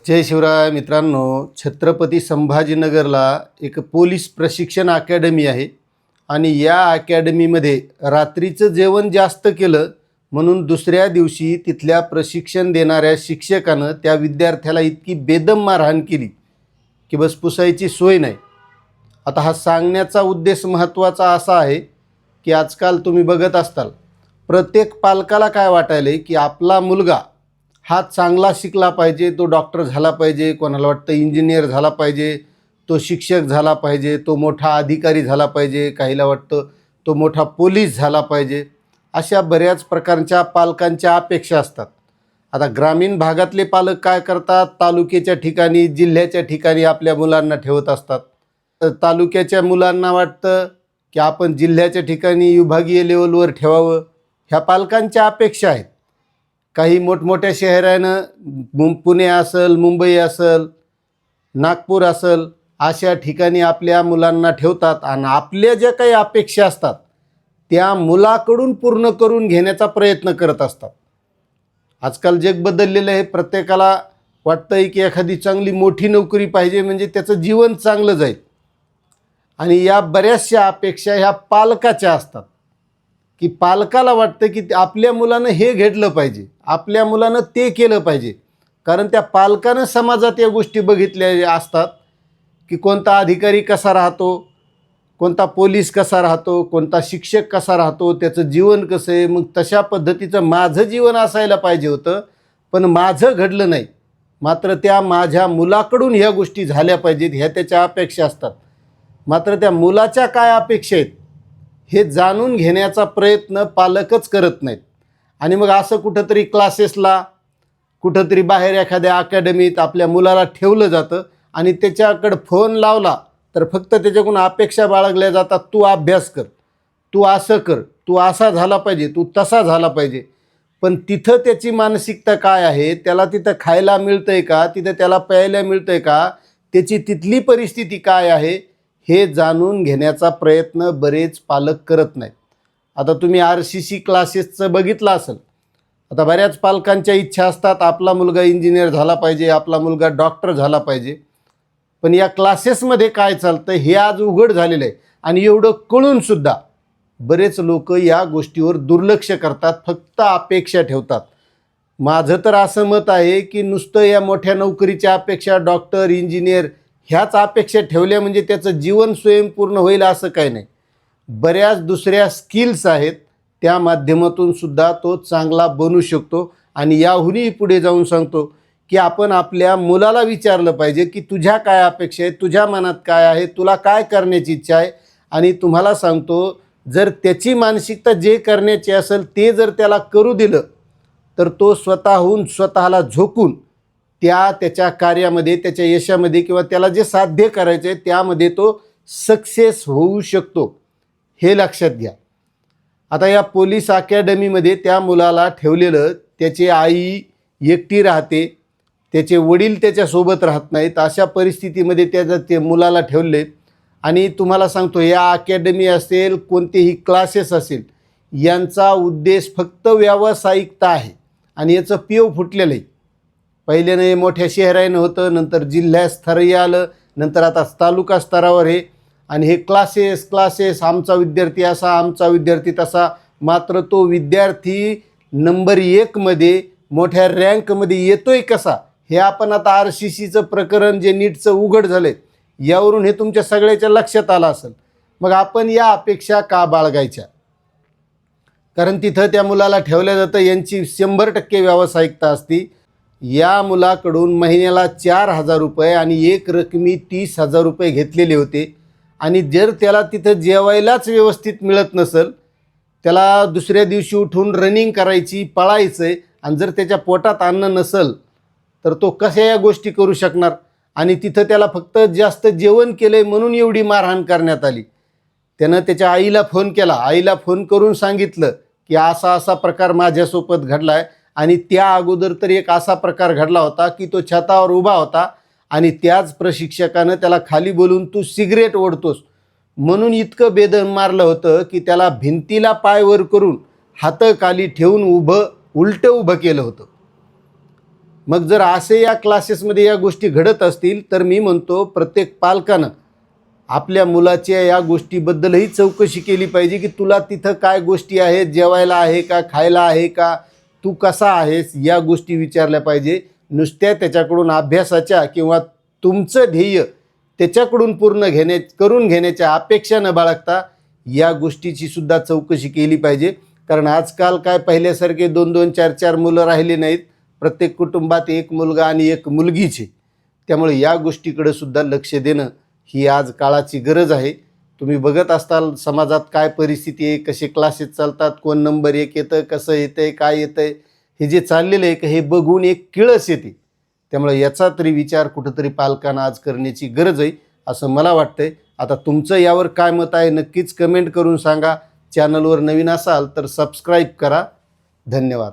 जय शिवराय मित्रांनो, छत्रपती संभाजीनगरला एक पोलीस प्रशिक्षण अकॅडमी आहे आणि या अकॅडमीमध्ये रात्रीचं जेवण जास्त केलं म्हणून दुसऱ्या दिवशी तिथल्या प्रशिक्षण देणाऱ्या शिक्षकानं त्या विद्यार्थ्याला इतकी बेदम मारहाण केली की बस पुसायची सोय नाही. आता हा सांगण्याचा उद्देश महत्त्वाचा असा आहे की आजकाल तुम्ही बघत असताल प्रत्येक पालकाला काय वाटायले की आपला मुलगा हा चांगला शिकला पाहिजे, तो डॉक्टर झाला पाहिजे, कोणाला वाटतं इंजिनियर झाला पाहिजे, तो शिक्षक झाला पाहिजे, तो मोठा अधिकारी झाला पाहिजे, काहीला वाटतं तो मोठा पोलीस झाला पाहिजे. अशा बऱ्याच प्रकारच्या पालकांच्या अपेक्षा असतात. आता ग्रामीण भागातले पालक काय करतात, तालुक्याच्या ठिकाणी जिल्ह्याच्या ठिकाणी आपल्या मुलांना ठेवत असतात. तालुक्याच्या मुलांना वाटतं की आपण जिल्ह्याच्या ठिकाणी विभागीय लेवलवर ठेवावं. ह्या पालकांच्या अपेक्षा आहेत. काही मोठमोठ्या शहरानं पुणे असेल, मुंबई असेल, नागपूर असेल अशा ठिकाणी आपल्या मुलांना ठेवतात आणि आपल्या ज्या काही अपेक्षा असतात त्या मुलाकडून पूर्ण करून घेण्याचा प्रयत्न करत असतात. आजकाल जग बदललेलं आहे. प्रत्येकाला वाटतं आहे की एखादी चांगली मोठी नोकरी पाहिजे म्हणजे त्याचं जीवन चांगलं जाईल आणि या बऱ्याचशा अपेक्षा ह्या पालकाच्या असतात की पालकाला वाटतं की आपल्या मुलानं हे घडलं पाहिजे, आपल्या मुलानं ते केलं पाहिजे. कारण त्या पालकानं समाजात या गोष्टी बघितल्या असतात की कोणता अधिकारी कसा राहतो, कोणता पोलीस कसा राहतो, कोणता शिक्षक कसा राहतो, त्याचं जीवन कसं आहे. मग तशा पद्धतीचं माझं जीवन असायला पाहिजे होतं, पण माझं घडलं नाही. मात्र त्या माझ्या मुलाकडून ह्या गोष्टी झाल्या पाहिजेत ह्या त्याच्या अपेक्षा असतात. मात्र त्या मुलाच्या काय अपेक्षा आहेत हे जाणून घेण्याचा प्रयत्न पालकच करत नाहीत. आणि मग असं कुठंतरी क्लासेसला, कुठंतरी बाहेर एखाद्या अकॅडमीत आपल्या मुलाला ठेवलं जातं आणि त्याच्याकडं फोन लावला तर फक्त त्याच्याकडून अपेक्षा बाळगल्या जातात. तू अभ्यास कर, तू असं कर, तू असा झाला पाहिजे, तू तसा झाला पाहिजे. पण तिथं त्याची मानसिकता काय आहे, त्याला तिथं खायला मिळतं आहे का, तिथं त्याला प्यायला मिळतं आहे का, त्याची तिथली परिस्थिती काय आहे हे जाणून घेण्याचा प्रयत्न बरेच पालक करत नाहीत. आता तुम्ही RCC क्लासेसचं बघितलं असेल. आता बऱ्याच पालकांच्या इच्छा असतात आपला मुलगा इंजिनियर झाला पाहिजे, आपला मुलगा डॉक्टर झाला पाहिजे. पण या क्लासेसमध्ये काय चालतं हे आज उघड झालेलं आहे आणि एवढं कळूनसुद्धा बरेच लोक या गोष्टीवर दुर्लक्ष करतात, फक्त अपेक्षा ठेवतात. माझं तर असं मत आहे की नुसतं या मोठ्या नोकरीच्या अपेक्षा, डॉक्टर इंजिनियर ह्याच अपेक्षा ठेवल्या म्हणजे त्याचं जीवन स्वयंपूर्ण होईल असं काही नाही. बऱ्याच दुसऱ्या स्किल्स आहेत, त्या माध्यमातून सुद्धा तो चांगला बनू शकतो. आणि याहूनही पुढे जाऊन सांगतो की आपण आपल्या मुलाला विचारलं पाहिजे की तुझ्या काय अपेक्षा आहेत, तुझ्या मनात काय आहे, तुला काय करण्याची इच्छा आहे. आणि तुम्हाला सांगतो जर त्याची मानसिकता जे करण्याची असेल ते जर त्याला करू दिलं तर तो स्वतःहून स्वतःला झोकून त्याच्या कार्यामध्ये, त्याच्या यशामध्ये किंवा त्याला जे साध्य करायचं आहे त्यामध्ये तो सक्सेस होऊ शकतो. हे लक्षात घ्या. आता या पोलीस अकॅडमीमध्ये त्या मुलाला ठेवलेलं, त्याची आई एकटी राहते, त्याचे वडील त्याच्यासोबत राहत नाहीत. अशा परिस्थितीमध्ये ते मुलाला ठेवले. आणि तुम्हाला सांगतो या अकॅडमी असेल, कोणतेही क्लासेस असेल, यांचा उद्देश फक्त व्यावसायिकता आहे आणि याचं पेव फुटलेलं आहे. पहिल्यानं हे मोठ्या शहरानं होतं, नंतर जिल्हा स्तरीय आलं, नंतर आता तालुका स्तरावर हे. आणि हे क्लासेस आमचा विद्यार्थी असा, आमचा विद्यार्थी तसा. मात्र तो विद्यार्थी नंबर 1 मध्ये मोठ्या रँकमध्ये येतोय कसा हे आपण आता RCCचं प्रकरण जे नीटचं उघड झालं आहे यावरून हे तुमच्या सगळ्याच्या लक्षात आलं असेल. मग आपण या अपेक्षा का बाळगायच्या? कारण तिथं त्या मुलाला ठेवल्या जातं, यांची 100% व्यावसायिकता असती. या मुलाकडून महिन्याला 4,000 रुपये आणि एक रकमी 30,000 रुपये घेतलेले होते. आणि जर त्याला तिथं जेवायलाच व्यवस्थित मिळत नसेल, त्याला दुसऱ्या दिवशी उठून रनिंग करायची, पळायचं आहे, आणि जर त्याच्या पोटात अन्न नसेल तर तो कशा या गोष्टी करू शकणार? आणि तिथं त्याला फक्त जास्त जेवण केलं आहे म्हणून एवढी मारहाण करण्यात आली. त्यानं त्याच्या आईला फोन केला, आईला फोन करून सांगितलं की असा असा प्रकार माझ्यासोबत घडला आहे. आणि त्या अगोदर तर एक असा प्रकार घडला होता की तो छतावर उभा होता आणि त्याच प्रशिक्षकानं त्याला खाली बोलून तू सिगरेट ओढतोस म्हणून इतकं बेदम मारलं होतं की त्याला भिंतीला पाय वर करून हात खाली ठेवून उलटं उभं केलं होतं. मग जर असे या क्लासेसमध्ये या गोष्टी घडत असतील तर मी म्हणतो प्रत्येक पालकानं आपल्या मुलाच्या या गोष्टीबद्दलही चौकशी केली पाहिजे की तुला तिथं काय गोष्टी आहेत, जेवायला आहे का, खायला आहे का, तू कसा आहेस, या गोष्टी विचारल्या पाहिजे. नुसत्या त्याच्याकडून अभ्यासाच्या किंवा तुमचं ध्येय त्याच्याकडून करून घेण्याच्या अपेक्षा न बाळगता या गोष्टीची सुद्धा चौकशी केली पाहिजे. कारण आजकाल काय पहिल्यासारखे 2-2, 4-4 मुलं राहिले नाहीत. प्रत्येक कुटुंबात एक मुलगा आणि एक मुलगीच आहे. त्यामुळे या गोष्टीकडे सुद्धा लक्ष देणं ही आज काळाची गरज आहे. तुम्ही बघत असताल समाजात काय परिस्थिती आहे, कसे क्लासेस चालतात, कोण नंबर 1 येतं, कसं येतंय, काय येतंय, हे जे चाललेलं आहे हे बघून एक किळस येते. त्यामुळे याचा तरी विचार कुठंतरी पालकांना आज करण्याची गरज आहे असं मला वाटतंय. आता तुमचं यावर काय मत आहे नक्कीच कमेंट करून सांगा. चॅनलवर नवीन असाल तर सबस्क्राईब करा. धन्यवाद.